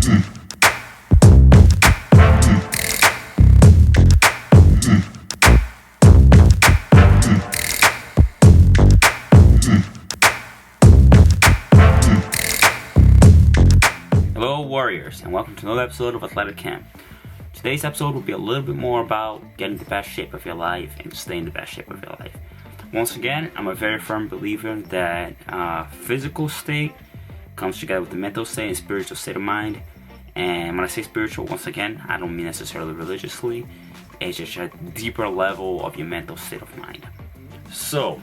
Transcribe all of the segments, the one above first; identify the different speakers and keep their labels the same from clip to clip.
Speaker 1: Hello Warriors, and welcome to another episode of Athletic Camp. Today's episode will be a little bit more about getting the best shape of your life and staying in the best shape of your life. Once again, I'm a very firm believer that physical state comes together with the mental state and spiritual state of mind. And when I say spiritual, once again, I don't mean necessarily religiously. It's just a deeper level of your mental state of mind. So,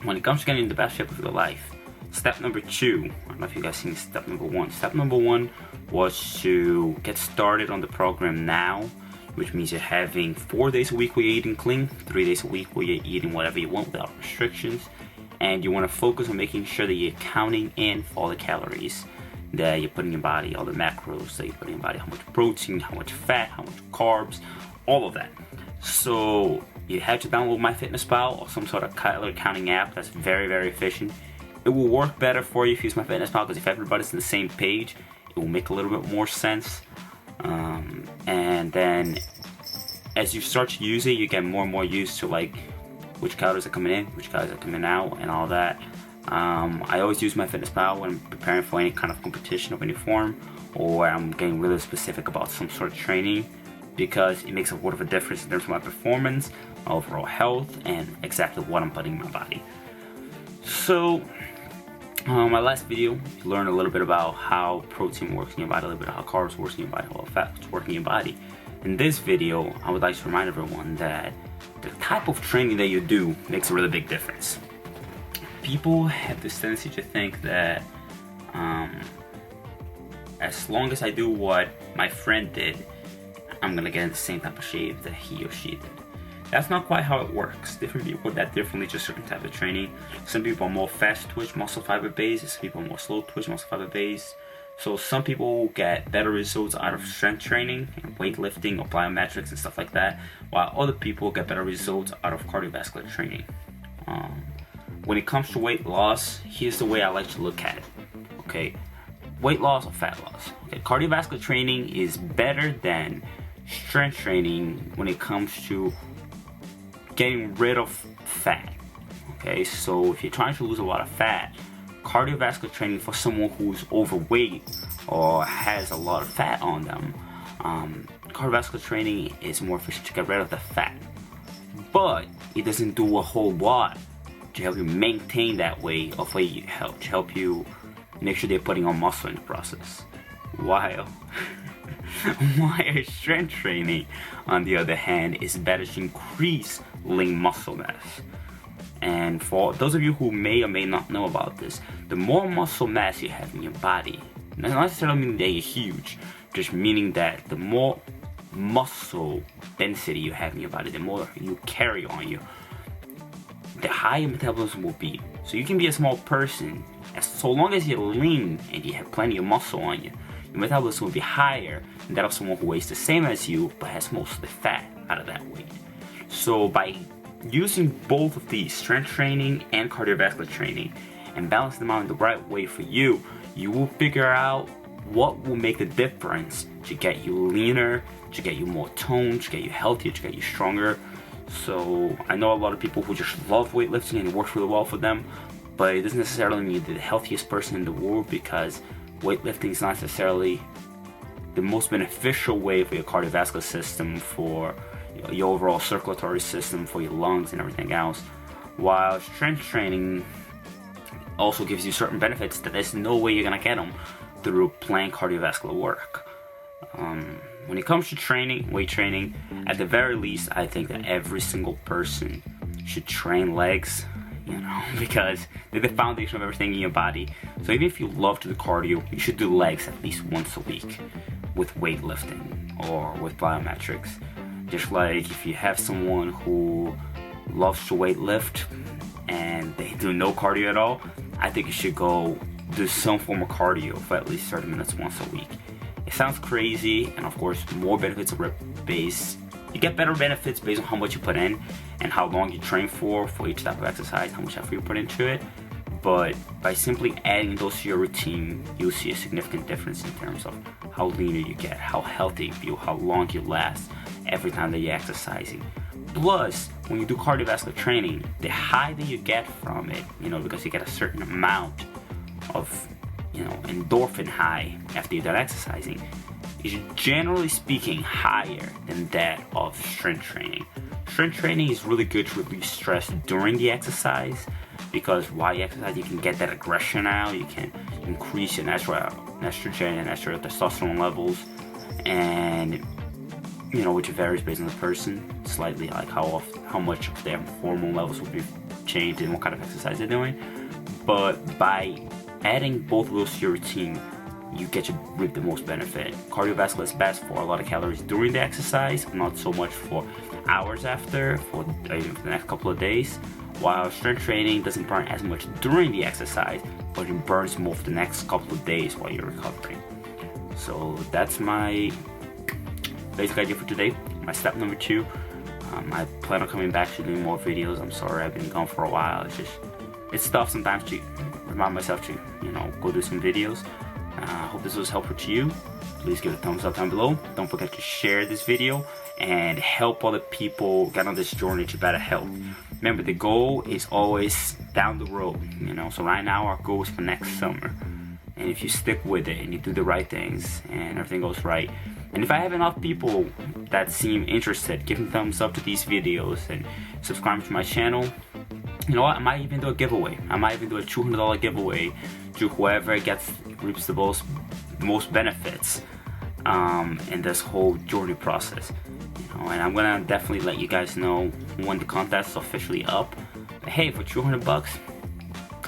Speaker 1: when it comes to getting the best shape of your life, step number 2, I don't know if you guys seen step number 1. Step number 1 was to get started on the program now, which means you're having 4 days a week where you're eating clean, 3 days a week where you're eating whatever you want without restrictions, and you want to focus on making sure that you're counting in for all the calories that you put in your body, all the macros that you put in your body, how much protein, how much fat, how much carbs, all of that. So you have to download MyFitnessPal or some sort of calorie counting app that's very, very efficient. It will work better for you if you use MyFitnessPal, because if everybody's on the same page, it will make a little bit more sense. And then as you start to use it, you get more and more used to like which calories are coming in, which calories are coming out, and all that. I always use MyFitnessPal when I'm preparing for any kind of competition of any form, or I'm getting really specific about some sort of training, because it makes a world of a difference in terms of my performance, my overall health, and exactly what I'm putting in my body. So, my last video, you learned a little bit about how protein works in your body, a little bit how carbs works in your body, how fat works in your body. In this video, I would like to remind everyone that the type of training that you do makes a really big difference. People have this tendency to think that as long as I do what my friend did, I'm gonna get in the same type of shape that he or she did. That's not quite how it works. Different people adapt differently to certain type of training. Some people are more fast twitch, muscle fiber based. Some people are more slow twitch, muscle fiber based. So some people get better results out of strength training and weightlifting or plyometrics and stuff like that, while other people get better results out of cardiovascular training. When it comes to weight loss, here's the way I like to look at it. Okay, weight loss or fat loss. Okay, cardiovascular training is better than strength training when it comes to getting rid of fat. Okay, so if you're trying to lose a lot of fat, cardiovascular training for someone who's overweight or has a lot of fat on them, cardiovascular training is more efficient to get rid of the fat, but it doesn't do a whole lot to help you maintain that weight of weight you help, to help you make sure they're putting on muscle in the process. While strength training, on the other hand, is better to increase lean muscle mass. And for those of you who may or may not know about this, the more muscle mass you have in your body, not necessarily meaning that you're huge, just meaning that the more muscle density you have in your body, the more you carry on you, the higher metabolism will be. So you can be a small person, so long as you're lean and you have plenty of muscle on you, your metabolism will be higher than that of someone who weighs the same as you but has most of the fat out of that weight. So by using both of these, strength training and cardiovascular training, and balance them out in the right way for you, you will figure out what will make the difference to get you leaner, to get you more toned, to get you healthier, to get you stronger. So I know a lot of people who just love weightlifting and it works really well for them, but it doesn't necessarily mean they're the healthiest person in the world, because weightlifting is not necessarily the most beneficial way for your cardiovascular system, for your overall circulatory system, for your lungs and everything else. While strength training also gives you certain benefits that there's no way you're gonna get them through plain cardiovascular work. When it comes to training, weight training, at the very least, I think that every single person should train legs, because they're the foundation of everything in your body. So even if you love to do cardio, you should do legs at least once a week with weightlifting or with plyometrics. Just like if you have someone who loves to weightlift and they do no cardio at all, I think you should go do some form of cardio for at least 30 minutes once a week. It sounds crazy, and of course more benefits are rep-based. You get better benefits based on how much you put in and how long you train for each type of exercise, how much effort you put into it. But by simply adding those to your routine, you'll see a significant difference in terms of how leaner you get, how healthy you feel, how long you last every time that you're exercising. Plus, when you do cardiovascular training, the high that you get from it, because you get a certain amount of, endorphin high after you're done exercising, is generally speaking higher than that of strength training. Strength training is really good to release stress during the exercise, because while you exercise, you can get that aggression out, you can increase your natural estrogen and natural testosterone levels, and which varies based on the person slightly, like how much of their hormone levels will be changed and what kind of exercise they're doing. But by adding both of those to your routine, you get to reap the most benefit. Cardiovascular is best for a lot of calories during the exercise, not so much for hours after, for the next couple of days. While strength training doesn't burn as much during the exercise, but it burns more for the next couple of days while you're recovering. So that's my basic idea for today. My step number 2. I plan on coming back to doing more videos. I'm sorry I've been gone for a while. It's tough sometimes to remind myself to go do some videos. I hope this was helpful to you. Please give it a thumbs up down below. Don't forget to share this video and help other people get on this journey to better health. Remember, the goal is always down the road, so right now our goal is for next summer. And if you stick with it and you do the right things and everything goes right, and if I have enough people that seem interested, give them thumbs up to these videos and subscribe to my channel. You know what, I might even do a giveaway. I might even do a $200 giveaway to whoever reaps the most benefits in this whole journey process. And I'm gonna definitely let you guys know when the contest is officially up. But hey, for $200,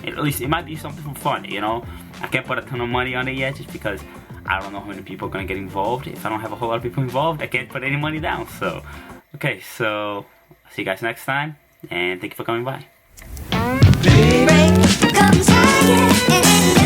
Speaker 1: at least it might be something for fun. I can't put a ton of money on it yet, just because I don't know how many people are gonna get involved. If I don't have a whole lot of people involved, I can't put any money down. So, okay, so I'll see you guys next time, and thank you for coming by.
Speaker 2: Break comes higher.